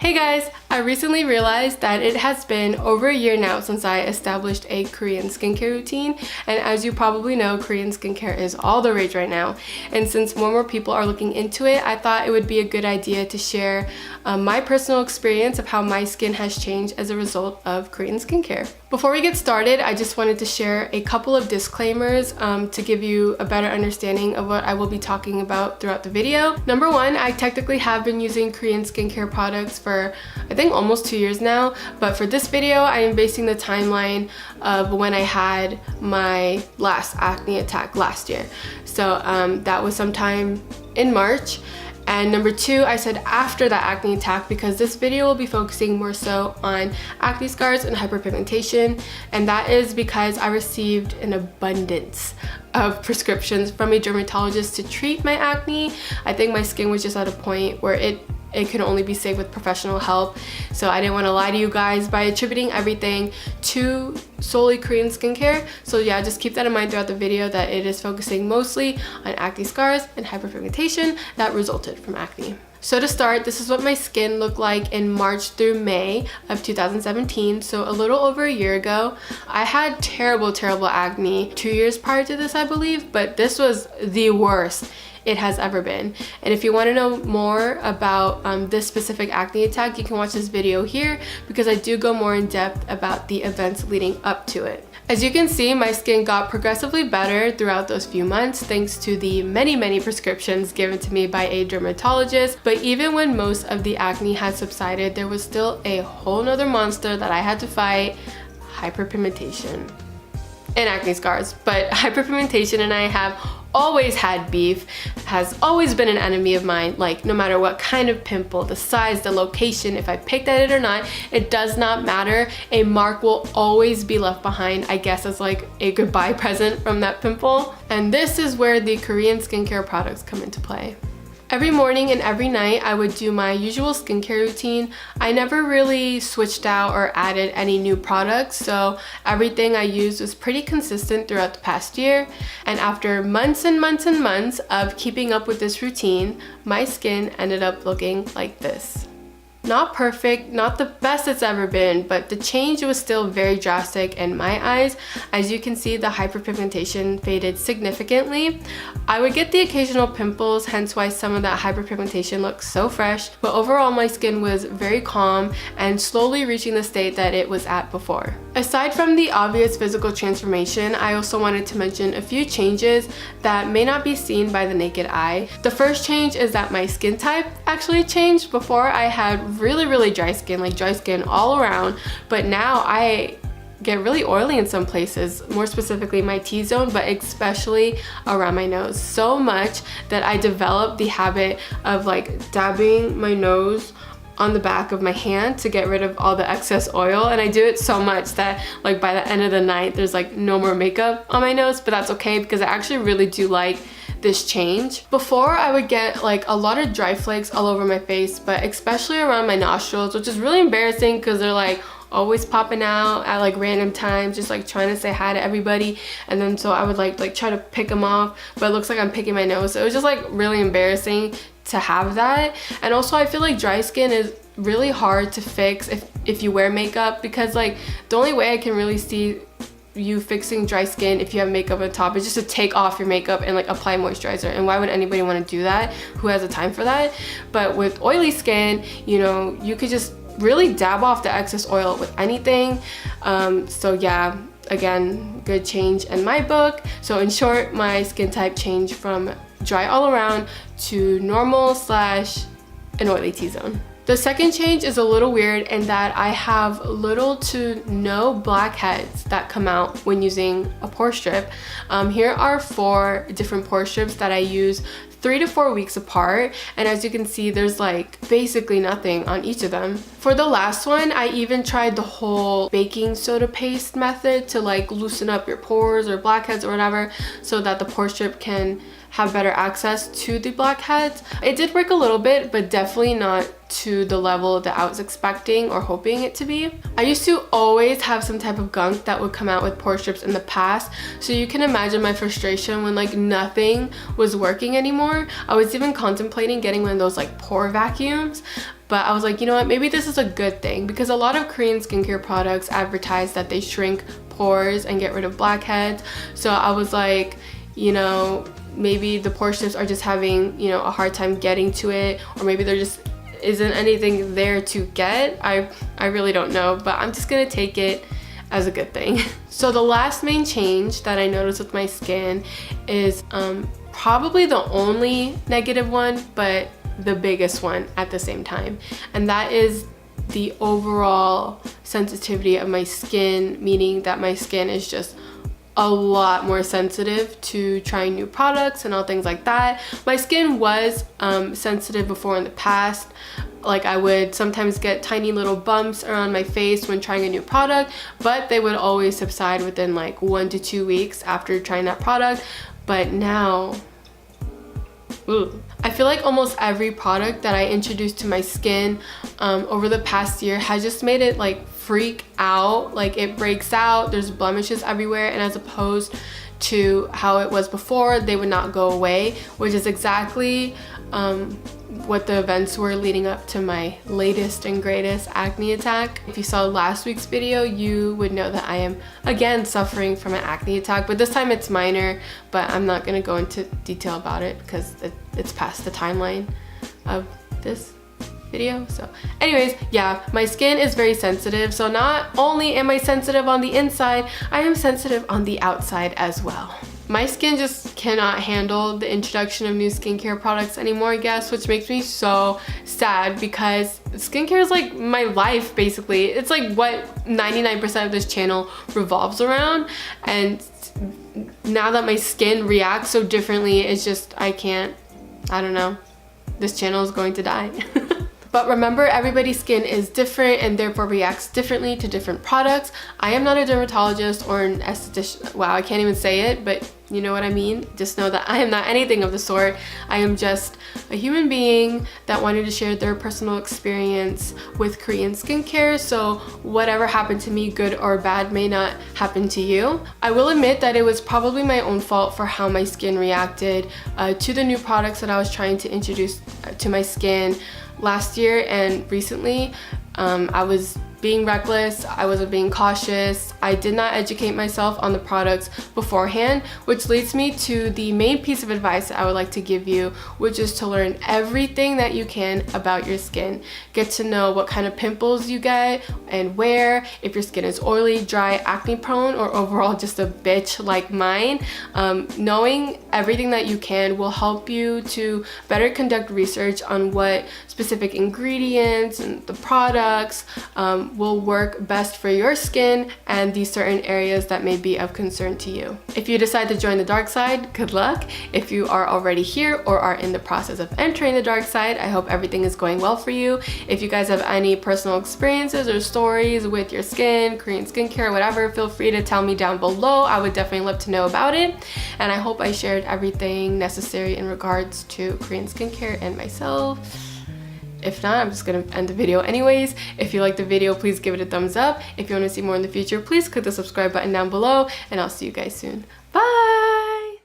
Hey guys, I recently realized that it has been over a year now since I established a Korean skincare routine, and as you probably know, Korean skincare is all the rage right now, and since more people are looking into it, I thought it would be a good idea to share my personal experience of how my skin has changed as a result of Korean skincare. Before we get started, I just wanted to share a couple of disclaimers to give you a better understanding of what I will be talking about throughout the video. Number one, I technically have been using Korean skincare products for I think almost 2 years now, but for this video I am basing the timeline of when I had my last acne attack last year. So that was sometime in March. And number two, I said after that acne attack because this video will be focusing more so on acne scars and hyperpigmentation, and that is because I received an abundance of prescriptions from a dermatologist to treat my acne. I think my skin was just at a point where it can only be saved with professional help. So I didn't want to lie to you guys by attributing everything to solely Korean skincare. So yeah, just keep that in mind throughout the video that it is focusing mostly on acne scars and hyperpigmentation that resulted from acne. So to start, this is what my skin looked like in March through May of 2017, so a little over a year ago. I had terrible acne 2 years prior to this, I believe, but this was the worst it has ever been. And if you want to know more about this specific acne attack, you can watch this video here because I do go more in depth about the events leading up to it. As you can see, my skin got progressively better throughout those few months thanks to the many prescriptions given to me by a dermatologist. But even when most of the acne had subsided, there was still a whole nother monster that I had to fight: hyperpigmentation and acne scars. But hyperpigmentation and I have always had beef, has always been an enemy of mine. Like, no matter what kind of pimple, the size, the location, if I picked at it or not, it does not matter. A mark will always be left behind, I guess, as like a goodbye present from that pimple. And this is where the Korean skincare products come into play. Every morning and every night I would do my usual skincare routine. I never really switched out or added any new products, so everything I used was pretty consistent throughout the past year. And after months and months of keeping up with this routine, my skin ended up looking like this. Not perfect, not the best it's ever been, but the change was still very drastic in my eyes. As you can see, the hyperpigmentation faded significantly. I would get the occasional pimples, hence why some of that hyperpigmentation looks so fresh, but overall my skin was very calm and slowly reaching the state that it was at before. Aside from the obvious physical transformation, I also wanted to mention a few changes that may not be seen by the naked eye. The first change is that my skin type actually changed. Before I had really dry skin, like dry skin all around, but now I get really oily in some places, more specifically my T-zone, but especially around my nose, so much that I developed the habit of like dabbing my nose on the back of my hand to get rid of all the excess oil, and I do it so much that like by the end of the night there's like no more makeup on my nose, but that's okay because I actually really do like this change. Before, I would get like a lot of dry flakes all over my face, but especially around my nostrils, which is really embarrassing because they're like always popping out at like random times, just like trying to say hi to everybody. And then so I would like try to pick them off, but it looks like I'm picking my nose. So it was just like really embarrassing to have that. And also I feel like dry skin is really hard to fix if you wear makeup, because like the only way I can really see you fixing dry skin if you have makeup on top is just to take off your makeup and like apply moisturizer, and why would anybody want to do that? Who has the time for that? But with oily skin, you know, you could just really dab off the excess oil with anything. So yeah, again, good change in my book. So in short, my skin type changed from dry all around to normal / an oily T-zone. The second change is a little weird in that I have little to no blackheads that come out when using a pore strip. Here are 4 different pore strips that I use 3 to 4 weeks apart, and as you can see, there's like basically nothing on each of them. For the last one, I even tried the whole baking soda paste method to like loosen up your pores or blackheads or whatever, so that the pore strip can have better access to the blackheads. It did work a little bit, but definitely not to the level that I was expecting or hoping it to be. I used to always have some type of gunk that would come out with pore strips in the past, so you can imagine my frustration when like nothing was working anymore. I was even contemplating getting one of those like pore vacuums, but I was like, you know what, maybe this is a good thing, because a lot of Korean skincare products advertise that they shrink pores and get rid of blackheads. So I was like, you know, maybe the pore strips are just having, you know, a hard time getting to it, or maybe there just isn't anything there to get. I really don't know, but I'm just gonna take it as a good thing. So the last main change that I noticed with my skin is probably the only negative one, but the biggest one at the same time, and that is the overall sensitivity of my skin, meaning that my skin is just a lot more sensitive to trying new products and all things like that. My skin was sensitive before in the past. Like I would sometimes get tiny little bumps around my face when trying a new product, but they would always subside within like 1 to 2 weeks after trying that product. But now, I feel like almost every product that I introduced to my skin over the past year has just made it like freak out. Like it breaks out, there's blemishes everywhere, and as opposed to how it was before, they would not go away, which is exactly what the events were leading up to my latest and greatest acne attack. If you saw last week's video, you would know that I am again suffering from an acne attack, but this time it's minor, but I'm not gonna go into detail about it because it's past the timeline of this video. So anyways, yeah, my skin is very sensitive, so not only am I sensitive on the inside, I am sensitive on the outside as well. My skin just cannot handle the introduction of new skincare products anymore, I guess, which makes me so sad, because skincare is like my life basically. It's like what 99% of this channel revolves around, and now that my skin reacts so differently, it's just, I don't know, this channel is going to die. But remember, everybody's skin is different and therefore reacts differently to different products. I am not a dermatologist or an esthetician. Wow, I can't even say it, but you know what I mean? Just know that I am not anything of the sort. I am just a human being that wanted to share their personal experience with Korean skincare, so whatever happened to me, good or bad, may not happen to you. I will admit that it was probably my own fault for how my skin reacted to the new products that I was trying to introduce to my skin last year and recently. I was being reckless, I wasn't being cautious, I did not educate myself on the products beforehand, which leads me to the main piece of advice that I would like to give you, which is to learn everything that you can about your skin. Get to know what kind of pimples you get and where, if your skin is oily, dry, acne prone, or overall just a bitch like mine. Knowing everything that you can will help you to better conduct research on what specific ingredients and the products will work best for your skin and these certain areas that may be of concern to you. If you decide to join the dark side, good luck. If you are already here or are in the process of entering the dark side, I hope everything is going well for you. If you guys have any personal experiences or stories with your skin, Korean skincare, whatever, feel free to tell me down below. I would definitely love to know about it. And I hope I shared everything necessary in regards to Korean skincare and myself. If not, I'm just gonna end the video anyways. If you like the video, please give it a thumbs up. If you want to see more in the future, please click the subscribe button down below, and I'll see you guys soon. Bye!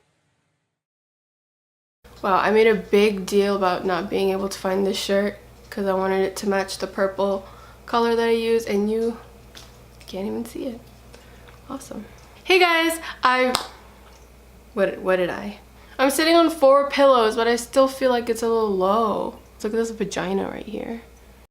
Wow, I made a big deal about not being able to find this shirt because I wanted it to match the purple color that I use, and you can't even see it. Awesome. Hey guys, what did I? I'm sitting on 4 pillows, but I still feel like it's a little low. Look at this vagina right here.